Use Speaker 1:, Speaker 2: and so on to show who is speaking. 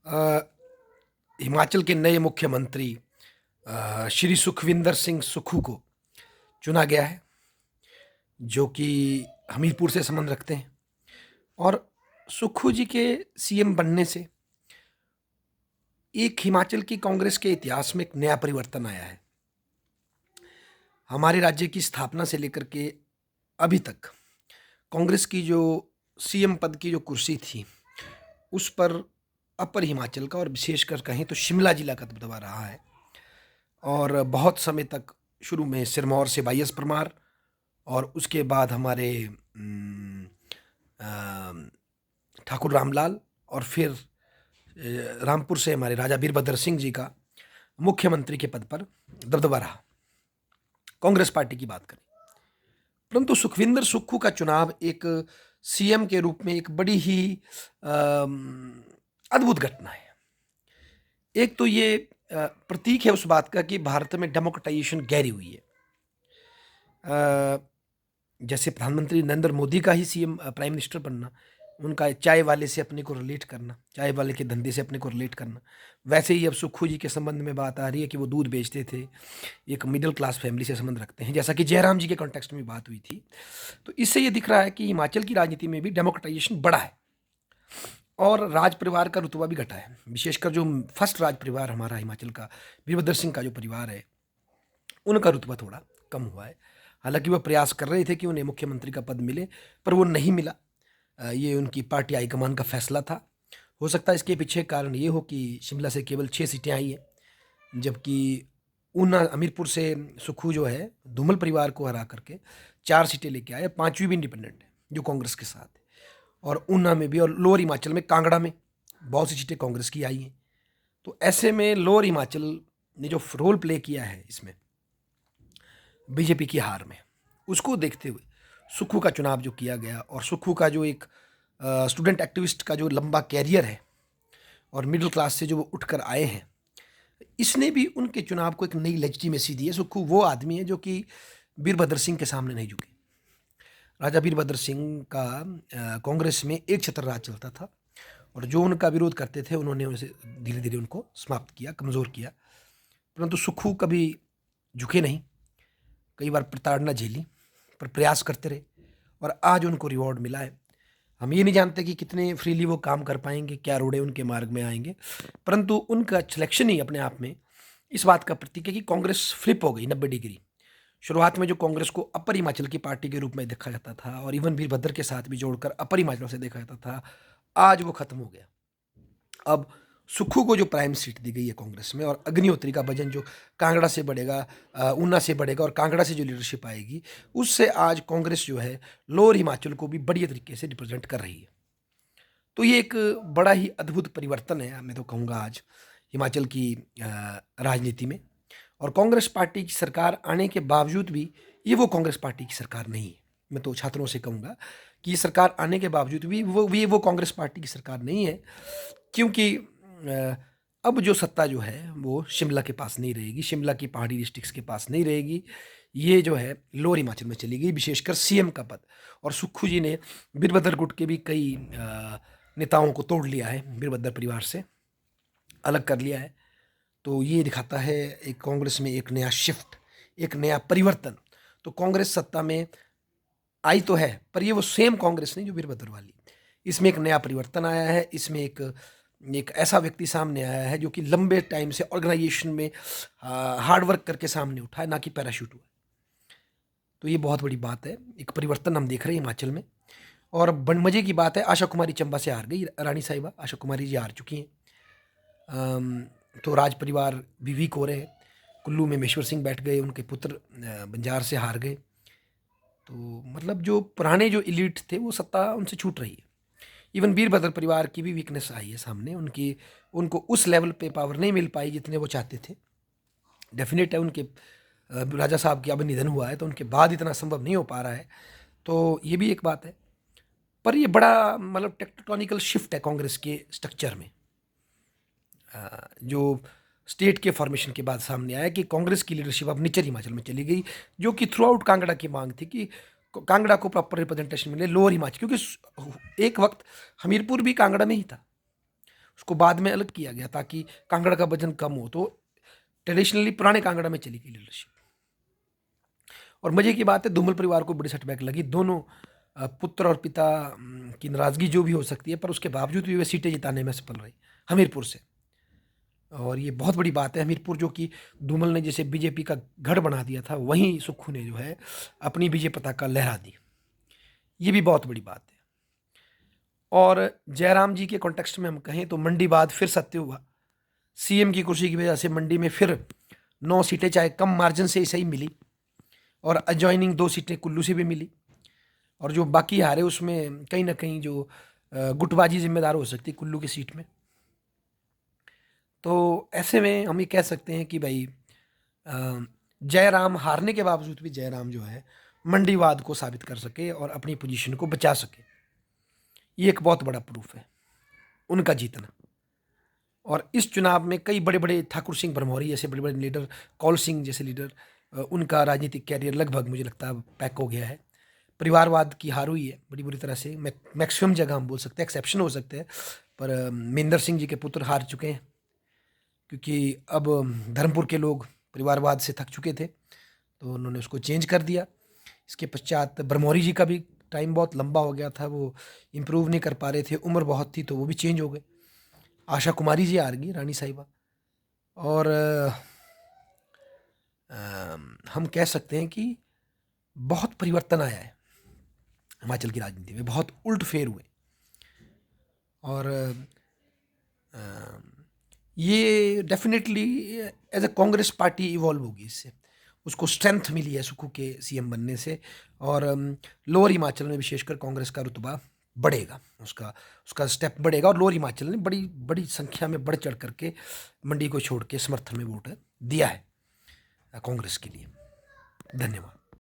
Speaker 1: अ, हिमाचल के नए मुख्यमंत्री श्री सुखविंदर सिंह सुक्खू को चुना गया है, जो कि हमीरपुर से संबंध रखते हैं। और सुक्खू जी के सीएम बनने से एक हिमाचल की कांग्रेस के इतिहास में एक नया परिवर्तन आया है। हमारे राज्य की स्थापना से लेकर के अभी तक कांग्रेस की जो सीएम पद की जो कुर्सी थी, उस पर अपर हिमाचल का और विशेषकर कहें तो शिमला जिला का दबदबा रहा है। और बहुत समय तक शुरू में सिरमौर से वाईएस परमार, और उसके बाद हमारे ठाकुर रामलाल, और फिर रामपुर से हमारे राजा वीरभद्र सिंह जी का मुख्यमंत्री के पद पर दबदबा रहा, कांग्रेस पार्टी की बात करें। परंतु सुखविंदर सुक्खू का चुनाव एक सीएम के रूप में एक बड़ी ही अद्भुत घटना है। एक तो ये प्रतीक है उस बात का कि भारत में डेमोक्रेटाइजेशन गहरी हुई है। जैसे प्रधानमंत्री नरेंद्र मोदी का ही सीएम प्राइम मिनिस्टर बनना, उनका चाय वाले से अपने को रिलेट करना, चाय वाले के धंधे से अपने को रिलेट करना, वैसे ही अब सुक्खू जी के संबंध में बात आ रही है कि वो दूध बेचते थे, एक मिडिल क्लास फैमिली से संबंध रखते हैं, जैसा कि जयराम जी के कॉन्टेक्स्ट में बात हुई थी। तो इससे ये दिख रहा है कि हिमाचल की राजनीति में भी डेमोक्रेटाइजेशन बढ़ा है और राज परिवार का रुतबा भी घटा है। विशेषकर जो फर्स्ट राज परिवार हमारा हिमाचल का, वीरभद्र सिंह का जो परिवार है, उनका रुतबा थोड़ा कम हुआ है। हालांकि वह प्रयास कर रहे थे कि उन्हें मुख्यमंत्री का पद मिले, पर वो नहीं मिला। ये उनकी पार्टी हाईकमान का फैसला था। हो सकता है इसके पीछे कारण ये हो कि शिमला से केवल 6 सीटें आई हैं, जबकि ऊना हमीरपुर से सुक्खू जो है धूमल परिवार को हरा करके 4 सीटें लेके आए। 5वीं भी इंडिपेंडेंट है जो कांग्रेस के साथ है। और ऊना में भी, और लोअर हिमाचल में कांगड़ा में बहुत सी सीटें कांग्रेस की आई हैं। तो ऐसे में लोअर हिमाचल ने जो रोल प्ले किया है इसमें बीजेपी की हार में, उसको देखते हुए सुक्खू का चुनाव जो किया गया, और सुक्खू का जो एक स्टूडेंट एक्टिविस्ट का जो लंबा कैरियर है और मिडिल क्लास से जो वो उठकर आए हैं, इसने भी उनके चुनाव को एक नई लेजिटिमेसी दी है। सुक्खू वो आदमी है जो कि वीरभद्र सिंह के सामने नहीं झुके। राजा वीरभद्र सिंह का कांग्रेस में एक छत्र राज चलता था, और जो उनका विरोध करते थे उन्होंने उसे धीरे धीरे उनको समाप्त किया, कमज़ोर किया। परंतु सुक्खू कभी झुके नहीं, कई बार प्रताड़ना झेली, पर प्रयास करते रहे, और आज उनको रिवॉर्ड मिला है। हम ये नहीं जानते कि कितने फ्रीली वो काम कर पाएंगे, क्या रोड़े उनके मार्ग में आएंगे, परंतु उनका सिलेक्शन ही अपने आप में इस बात का प्रतीक है कि कांग्रेस फ्लिप हो गई 90 डिग्री। शुरुआत में जो कांग्रेस को अपर हिमाचल की पार्टी के रूप में देखा जाता था, और इवन वीरभद्र के साथ भी जोड़कर अपर हिमाचल से देखा जाता था, आज वो खत्म हो गया। अब सुक्खू को जो प्राइम सीट दी गई है कांग्रेस में, और अग्निहोत्री का वजन जो कांगड़ा से बढ़ेगा, ऊना से बढ़ेगा, और कांगड़ा से जो लीडरशिप आएगी, उससे आज कांग्रेस जो है लोअर हिमाचल को भी बढ़िया तरीके से रिप्रेजेंट कर रही है। तो ये एक बड़ा ही अद्भुत परिवर्तन है, मैं तो कहूँगा, आज हिमाचल की राजनीति में। और कांग्रेस पार्टी की सरकार आने के बावजूद भी ये वो कांग्रेस पार्टी की सरकार नहीं है। मैं तो छात्रों से कहूँगा कि ये सरकार आने के बावजूद भी वो कांग्रेस पार्टी की सरकार नहीं है, क्योंकि अब जो सत्ता जो है वो शिमला के पास नहीं रहेगी, शिमला की पहाड़ी डिस्ट्रिक्ट्स के पास नहीं रहेगी। ये जो है लोअर हिमाचल में चली गई, विशेषकर सीएम का पद। और सुक्खू जी ने वीरभद्र गुट के भी कई नेताओं को तोड़ लिया है, वीरभद्र परिवार से अलग कर लिया है। तो ये दिखाता है एक कांग्रेस में एक नया शिफ्ट, एक नया परिवर्तन। तो कांग्रेस सत्ता में आई तो है, पर ये वो सेम कांग्रेस नहीं जो वीरभद्र वाली। इसमें एक नया परिवर्तन आया है। इसमें एक एक ऐसा व्यक्ति सामने आया है जो कि लंबे टाइम से ऑर्गेनाइजेशन में हार्ड वर्क करके सामने उठा है, ना कि पैराशूट हुआ। तो ये बहुत बड़ी बात है, एक परिवर्तन हम देख रहे हैं हिमाचल में। और मजे की बात है, आशा कुमारी चंबा से हार गई, रानी साहिबा आशा कुमारी जी हार चुकी हैं। तो राज परिवार भी वीक हो रहे हैं। कुल्लू में मेश्वर सिंह बैठ गए, उनके पुत्र बंजार से हार गए। तो मतलब जो पुराने जो इलीट थे वो सत्ता उनसे छूट रही है। इवन वीरभद्र परिवार की भी वीकनेस आई है सामने, उनको उस लेवल पे पावर नहीं मिल पाई जितने वो चाहते थे। डेफिनेट है, उनके राजा साहब की अब निधन हुआ है, तो उनके बाद इतना संभव नहीं हो पा रहा है। तो ये भी एक बात है। पर ये बड़ा मतलब टेक्टोनिकल शिफ्ट है कांग्रेस के स्ट्रक्चर में, जो स्टेट के फॉर्मेशन के बाद सामने आया कि कांग्रेस की लीडरशिप अब निचर हिमाचल में चली गई, जो कि थ्रू आउट कांगड़ा की मांग थी कि कांगड़ा को प्रॉपर रिप्रेजेंटेशन मिले लोअर हिमाचल, क्योंकि एक वक्त हमीरपुर भी कांगड़ा में ही था। उसको बाद में अलग किया गया ताकि कांगड़ा का वजन कम हो। तो ट्रेडिशनली पुराने कांगड़ा में चली गई लीडरशिप। और मजे की बात है, धूमल परिवार को बड़ी सेटबैक लगी। दोनों पुत्र और पिता की नाराजगी जो भी हो सकती है, पर उसके बावजूद भी वे सीटें जिताने में सफल रही हमीरपुर से। और ये बहुत बड़ी बात है। हमीरपुर जो कि धूमल ने जैसे बीजेपी का गढ़ बना दिया था, वहीं सुक्खू ने जो है अपनी बीजे पताका लहरा दी। ये भी बहुत बड़ी बात है। और जयराम जी के कॉन्टेक्स्ट में हम कहें तो मंडी बाद फिर सत्य हुआ। सीएम की कुर्सी की वजह से मंडी में फिर 9 सीटें, चाहे कम मार्जिन से सही मिली, और एडजॉइनिंग 2 सीटें कुल्लू से भी मिली। और जो बाकी हारे उसमें कहीं ना कहीं जो गुटबाजी जिम्मेदार हो सकती है कुल्लू की सीट में। तो ऐसे में हम ये कह सकते हैं कि भाई जयराम हारने के बावजूद भी जयराम जो है मंडीवाद को साबित कर सके और अपनी पोजीशन को बचा सके। ये एक बहुत बड़ा प्रूफ है उनका जीतना। और इस चुनाव में कई बड़े बड़े, ठाकुर सिंह भरमौरी जैसे बड़े बड़े लीडर, कौल सिंह जैसे लीडर, उनका राजनीतिक कैरियर लगभग मुझे लगता है पैक हो गया है। परिवारवाद की हार हुई है बड़ी बुरी तरह से। मैक्सिमम जगह हम बोल सकते हैं, एक्सेप्शन हो सकते हैं, पर महेंद्र सिंह जी के पुत्र हार चुके हैं क्योंकि अब धर्मपुर के लोग परिवारवाद से थक चुके थे, तो उन्होंने उसको चेंज कर दिया। इसके पश्चात भरमौरी जी का भी टाइम बहुत लंबा हो गया था, वो इम्प्रूव नहीं कर पा रहे थे, उम्र बहुत थी, तो वो भी चेंज हो गए। आशा कुमारी जी आ गई, रानी साहिबा। और हम कह सकते हैं कि बहुत परिवर्तन आया है हिमाचल की राजनीति में, बहुत उल्ट फेर हुए। और ये definitely as a Congress party evolve होगी इससे। उसको स्ट्रेंथ मिली है सुक्खू के सीएम बनने से। और लोअर हिमाचल में विशेषकर कांग्रेस का रुतबा बढ़ेगा, उसका उसका स्टेप बढ़ेगा। और लोअर हिमाचल ने बड़ी बड़ी संख्या में बढ़ चढ़ करके मंडी को छोड़ के समर्थन में वोट दिया है कांग्रेस के लिए। धन्यवाद।